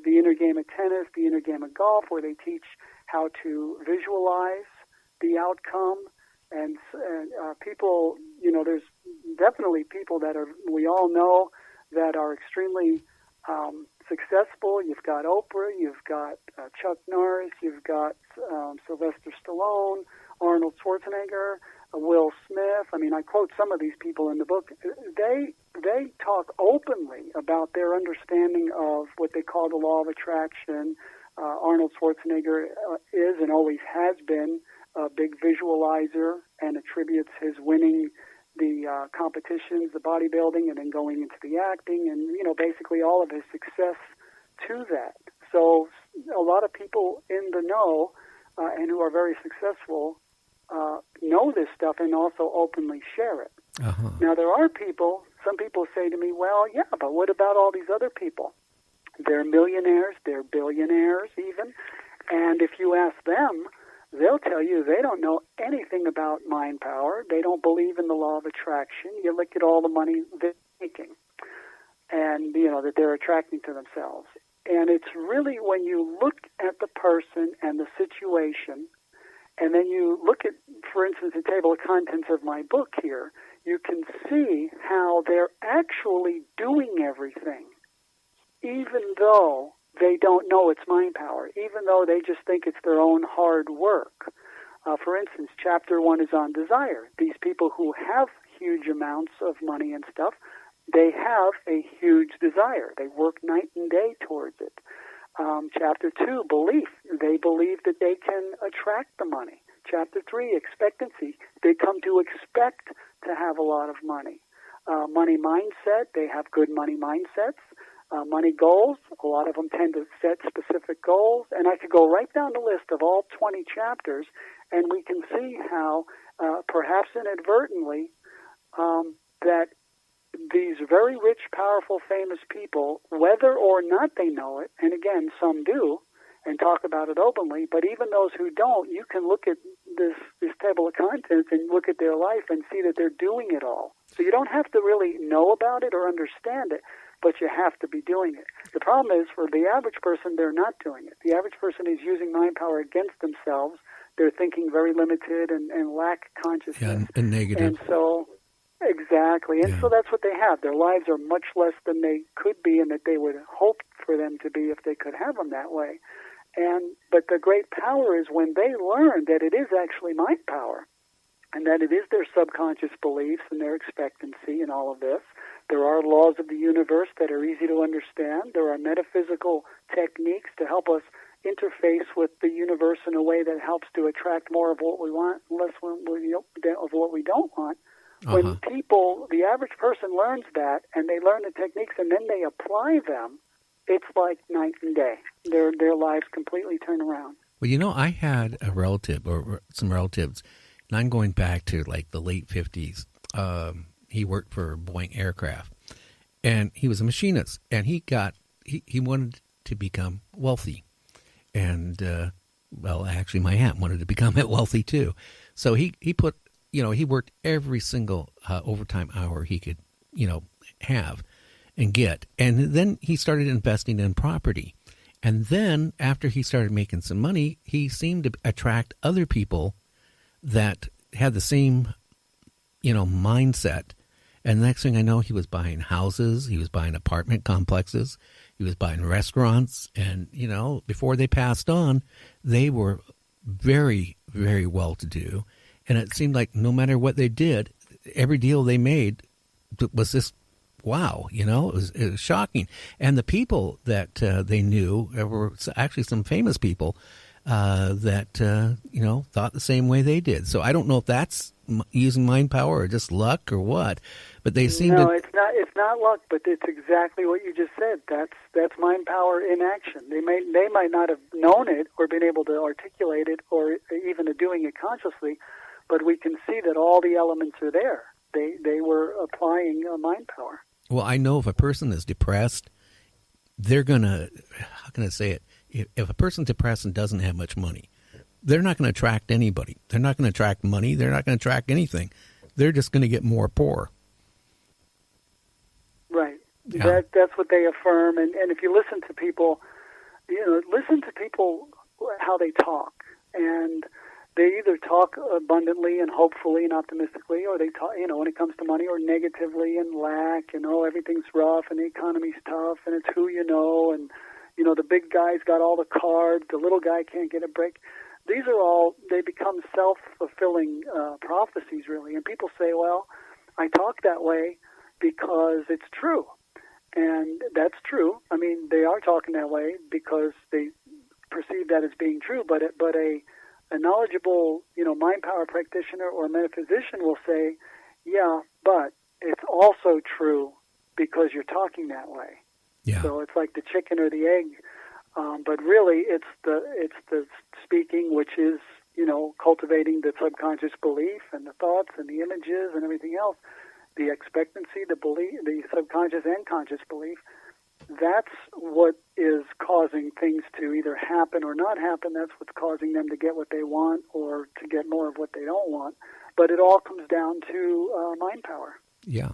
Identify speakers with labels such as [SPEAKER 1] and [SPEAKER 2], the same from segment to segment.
[SPEAKER 1] the inner game of tennis, the inner game of golf, where they teach how to visualize the outcome. And people, there's definitely people that we all know that are extremely successful. You've got Oprah, you've got Chuck Norris, you've got Sylvester Stallone, Arnold Schwarzenegger, Will Smith. I mean, I quote some of these people in the book. They talk openly about their understanding of what they call the law of attraction. Arnold Schwarzenegger is and always has been a big visualizer and attributes his winning the competitions, the bodybuilding, and then going into the acting, and basically all of his success to that. So a lot of people in the know and who are very successful know this stuff and also openly share it.
[SPEAKER 2] Uh-huh.
[SPEAKER 1] Now there are some people say to me, well, yeah, but what about all these other people? They're millionaires, they're billionaires even, and if you ask them, they'll tell you they don't know anything about mind power. They don't believe in the law of attraction. You look at all the money they're making and, that they're attracting to themselves. And it's really when you look at the person and the situation, and then you look at, for instance, the table of contents of my book here, you can see how they're actually doing everything, even though they don't know it's mind power, even though they just think it's their own hard work. For instance, chapter 1 is on desire. These people who have huge amounts of money and stuff, they have a huge desire. They work night and day towards it. Chapter 2, belief. They believe that they can attract the money. Chapter 3, expectancy. They come to expect to have a lot of money. Money mindset. They have good money mindsets. Money goals, a lot of them tend to set specific goals, and I could go right down the list of all 20 chapters, and we can see how, perhaps inadvertently, that these very rich, powerful, famous people, whether or not they know it, and again, some do, and talk about it openly, but even those who don't, you can look at this table of contents and look at their life and see that they're doing it all. So you don't have to really know about it or understand it, but you have to be doing it. The problem is, for the average person, they're not doing it. The average person is using mind power against themselves. They're thinking very limited and lack consciousness.
[SPEAKER 2] And negative.
[SPEAKER 1] And so, exactly. And so that's what they have. Their lives are much less than they could be and that they would hope for them to be if they could have them that way. But the great power is when they learn that it is actually mind power and that it is their subconscious beliefs and their expectancy and all of this. There are laws of the universe that are easy to understand. There are metaphysical techniques to help us interface with the universe in a way that helps to attract more of what we want, less of what we don't want. Uh-huh. When people, the average person learns that, and they learn the techniques, and then they apply them, it's like night and day. Their lives completely turn around.
[SPEAKER 2] Well, I had a relative, or some relatives, and I'm going back to like the late 50s. He worked for Boeing Aircraft, and he was a machinist, and he wanted to become wealthy. And, actually my aunt wanted to become wealthy too. So he put, he worked every single overtime hour he could, have and get. And then he started investing in property. And then after he started making some money, he seemed to attract other people that had the same, mindset. And the next thing I know, he was buying houses, he was buying apartment complexes, he was buying restaurants. And, before they passed on, they were very, very well-to-do. And it seemed like no matter what they did, every deal they made was just, wow, it was shocking. And the people that they knew were actually some famous people that, thought the same way they did. So I don't know if that's using mind power or just luck or what, but they seem to...
[SPEAKER 1] No, it's not luck, but it's exactly what you just said. That's mind power in action. They might not have known it or been able to articulate it or even doing it consciously, but we can see that all the elements are there. They were applying mind power.
[SPEAKER 2] Well, I know if a person is depressed, they're going to, how can I say it? If a person's depressed and doesn't have much money, they're not going to attract anybody. They're not going to attract money. They're not going to attract anything. They're just going to get more poor.
[SPEAKER 1] Right. Yeah. That's what they affirm. And if you listen to people listen to people, how they talk, and they either talk abundantly and hopefully and optimistically, or they talk, when it comes to money, or negatively and lack, and everything's rough and the economy's tough and it's who you know, and the big guy's got all the cards, the little guy can't get a break. These are all, they become self-fulfilling prophecies, really. And people say, well, I talk that way because it's true. And that's true. I mean, they are talking that way because they perceive that as being true. But a knowledgeable, mind power practitioner or metaphysician will say, yeah, but it's also true because you're talking that way.
[SPEAKER 2] Yeah.
[SPEAKER 1] So it's like the chicken or the egg. But really, it's the speaking, which is, cultivating the subconscious belief and the thoughts and the images and everything else, the expectancy, the belief, the subconscious and conscious belief. That's what is causing things to either happen or not happen. That's what's causing them to get what they want or to get more of what they don't want. But it all comes down to mind power.
[SPEAKER 2] Yeah.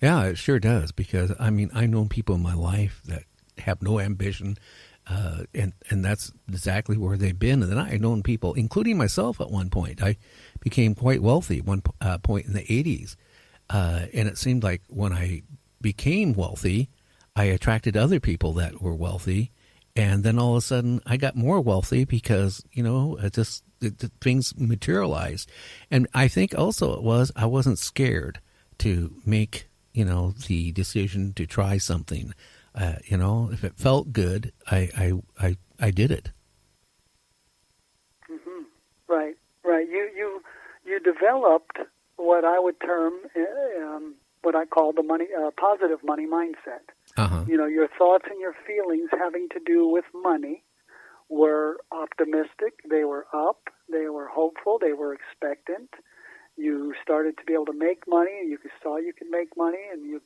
[SPEAKER 2] Yeah, it sure does, because, I've known people in my life that have no ambition, and that's exactly where they've been. And then I've known people, including myself at one point. I became quite wealthy at one point in the 80s, and it seemed like when I became wealthy, I attracted other people that were wealthy, and then all of a sudden I got more wealthy because, things materialized. And I think also I wasn't scared to make, the decision to try something. If it felt good, I did it.
[SPEAKER 1] Mm-hmm. Right. You developed what I would term, what I call the positive money mindset.
[SPEAKER 2] Uh-huh.
[SPEAKER 1] Your thoughts and your feelings having to do with money were optimistic. They were up. They were hopeful. They were expectant. You started to be able to make money, and you saw you could make money, and you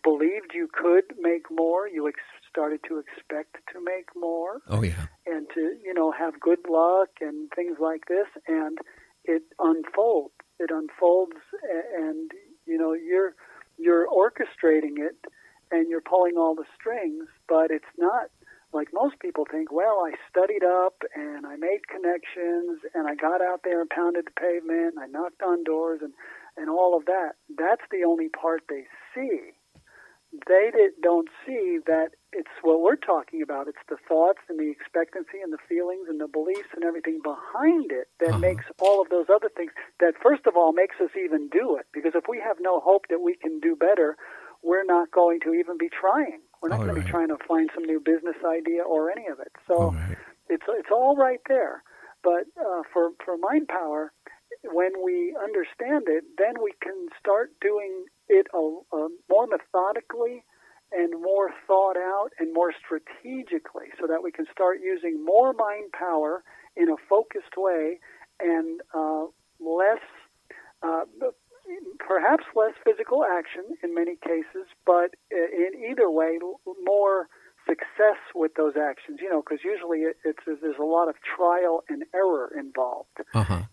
[SPEAKER 1] believed you could make more. You started to expect to make more.
[SPEAKER 2] Oh, yeah.
[SPEAKER 1] And to, have good luck and things like this. And it unfolds. It unfolds, and, you're orchestrating it, and you're pulling all the strings, but it's not like most people think, well, I studied up and I made connections and I got out there and pounded the pavement and I knocked on doors and all of that. That's the only part they see. They don't see that it's what we're talking about. It's the thoughts and the expectancy and the feelings and the beliefs and everything behind it that makes all of those other things, that first of all makes us even do it. Because if we have no hope that we can do better, we're not going to even be trying. We're not going to be trying to find some new business idea or any of it. So it's all right there. But for mind power, when we understand it, then we can start doing it more methodically and more thought out and more strategically, so that we can start using more mind power in a focused way and perhaps less physical action in many cases, but in either way, more success with those actions, because usually there's a lot of trial and error involved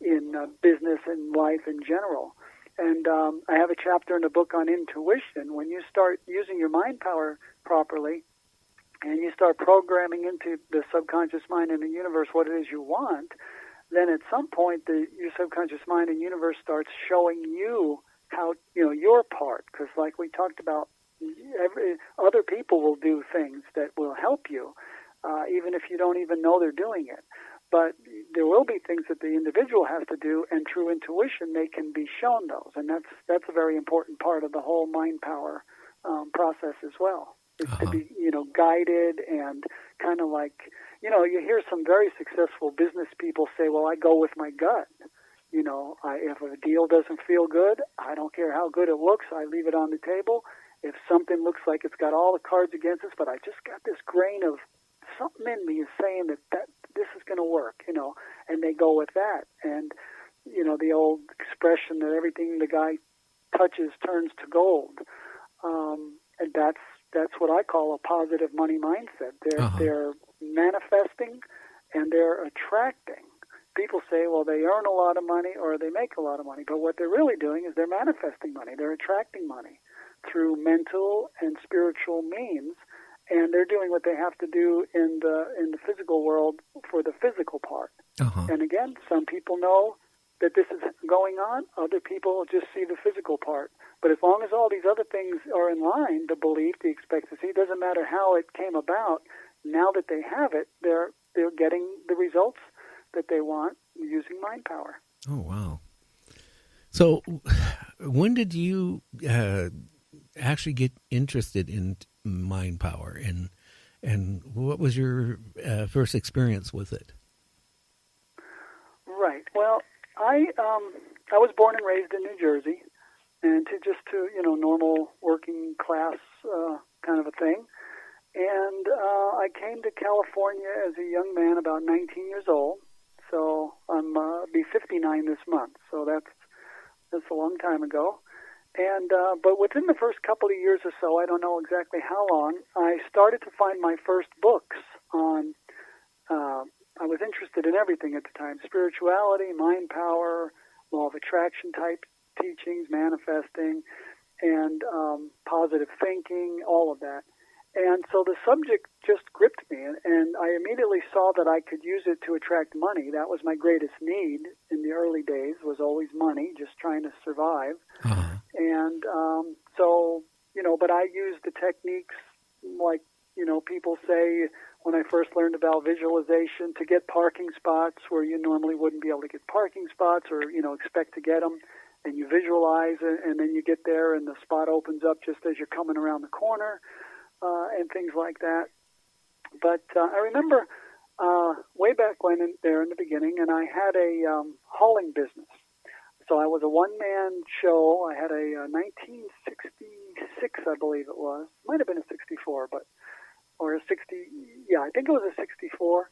[SPEAKER 1] in business and life in general. And I have a chapter in the book on intuition. When you start using your mind power properly and you start programming into the subconscious mind and the universe what it is you want, then at some point your subconscious mind and universe starts showing you how, your part. Because like we talked about, other people will do things that will help you, even if you don't even know they're doing it. But there will be things that the individual has to do, and through intuition they can be shown those. And that's a very important part of the whole mind power process as well, is to be, guided and kind of like, you hear some very successful business people say, well, I go with my gut. If a deal doesn't feel good, I don't care how good it looks, I leave it on the table. If something looks like it's got all the cards against us, but I just got this grain of something in me is saying that this is going to work, and they go with that. And, the old expression that everything the guy touches turns to gold. And that's what I call a positive money mindset. They're manifesting and they're attracting. People say, well, they earn a lot of money or they make a lot of money. But what they're really doing is they're manifesting money. They're attracting money through mental and spiritual means. and they're doing what they have to do in the physical world for the physical part.
[SPEAKER 2] Uh-huh.
[SPEAKER 1] And again, some people know that this is going on. Other people just see the physical part. But as long as all these other things are in line, the belief, the expectancy, it doesn't matter how it came about. Now that they have it, they're getting the results that they want using mind power.
[SPEAKER 2] Oh, wow. So when did you actually get interested in mind power, and what was your first experience with it?
[SPEAKER 1] Right. Well, I was born and raised in New Jersey, and to normal working class kind of a thing. And I came to California as a young man, about 19 years old. So I'm be 59 this month. So that's a long time ago. And but within the first couple of years or so, I don't know exactly how long, I started to find my first books on. I was interested in everything at the time: spirituality, mind power, law of attraction type teachings, manifesting, and positive thinking, all of that. And so the subject just gripped me, and I immediately saw that I could use it to attract money. That was my greatest need in the early days, was always money, just trying to survive.
[SPEAKER 2] Uh-huh.
[SPEAKER 1] And but I used the techniques like, people say when I first learned about visualization, to get parking spots where you normally wouldn't be able to get parking spots or, expect to get them. And you visualize it, and then you get there and the spot opens up just as you're coming around the corner. And things like that. But I remember way back when in the beginning, and I had a hauling business. So I was a one-man show. I had a 1966, I believe it was. Might have been a 64, or a 60. Yeah, I think it was a 64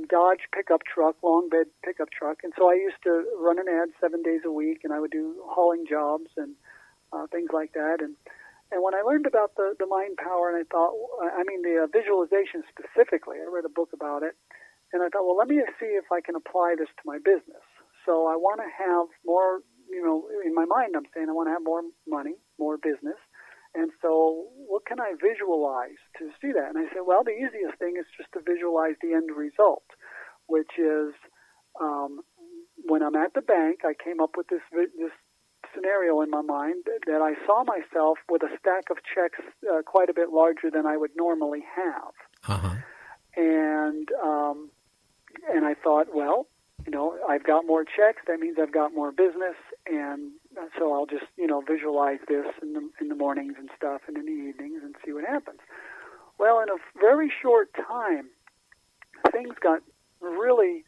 [SPEAKER 1] Dodge pickup truck, long bed pickup truck. And so I used to run an ad 7 days a week, and I would do hauling jobs and things like that. And when I learned about the mind power, and I thought, the visualization specifically, I read a book about it, and I thought, well, let me see if I can apply this to my business. So I want to have more, in my mind I'm saying I want to have more money, more business. And so what can I visualize to see that? And I said, well, the easiest thing is just to visualize the end result, which is when I'm at the bank, I came up with this scenario in my mind that I saw myself with a stack of checks quite a bit larger than I would normally have.
[SPEAKER 2] Uh-huh.
[SPEAKER 1] And I thought, well, I've got more checks. That means I've got more business, and so I'll just visualize this in the mornings and stuff, and in the evenings, and see what happens. Well, in a very short time, things got really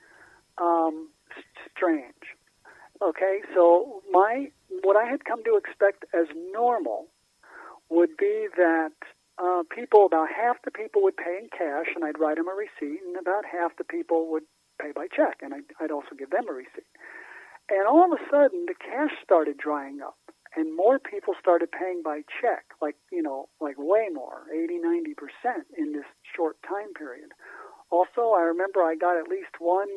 [SPEAKER 1] strange. Okay, so what I had come to expect as normal would be that about half the people would pay in cash, and I'd write them a receipt, and about half the people would pay by check, and I'd also give them a receipt. And all of a sudden, the cash started drying up, and more people started paying by check, like way more, 80-90% in this short time period. Also, I remember I got at least one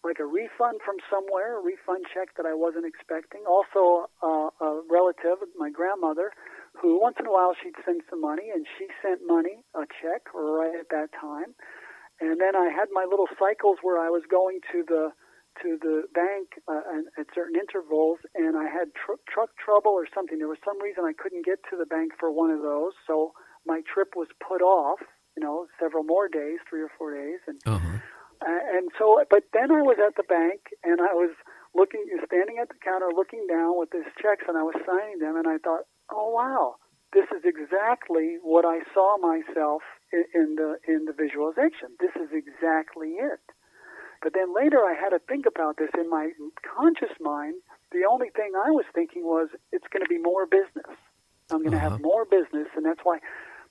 [SPEAKER 1] like a refund from somewhere, a refund check that I wasn't expecting. Also, a relative, my grandmother, who once in a while she'd send some money, and she sent money, a check, right at that time. And then I had my little cycles where I was going to the bank at certain intervals, and I had truck trouble or something. There was some reason I couldn't get to the bank for one of those, so my trip was put off, several more days, 3 or 4 days, and.
[SPEAKER 2] Uh-huh.
[SPEAKER 1] And so, but then I was at the bank, and I was standing at the counter, looking down with these checks, and I was signing them, and I thought, oh wow, this is exactly what I saw myself in the visualization. This is exactly it. But then later, I had to think about this in my conscious mind. The only thing I was thinking was, it's going to be more business. I'm going to have more business, and that's why.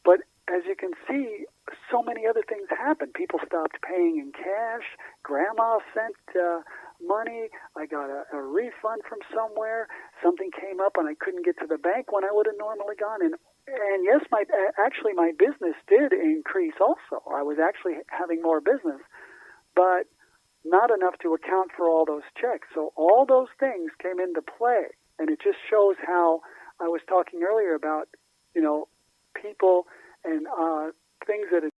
[SPEAKER 1] But as you can see, so many other things happened. People stopped paying in cash. Grandma sent money. I got a refund from somewhere. Something came up, and I couldn't get to the bank when I would have normally gone. And yes, my business did increase also. I was actually having more business, but not enough to account for all those checks. So all those things came into play, and it just shows how I was talking earlier about, people and things that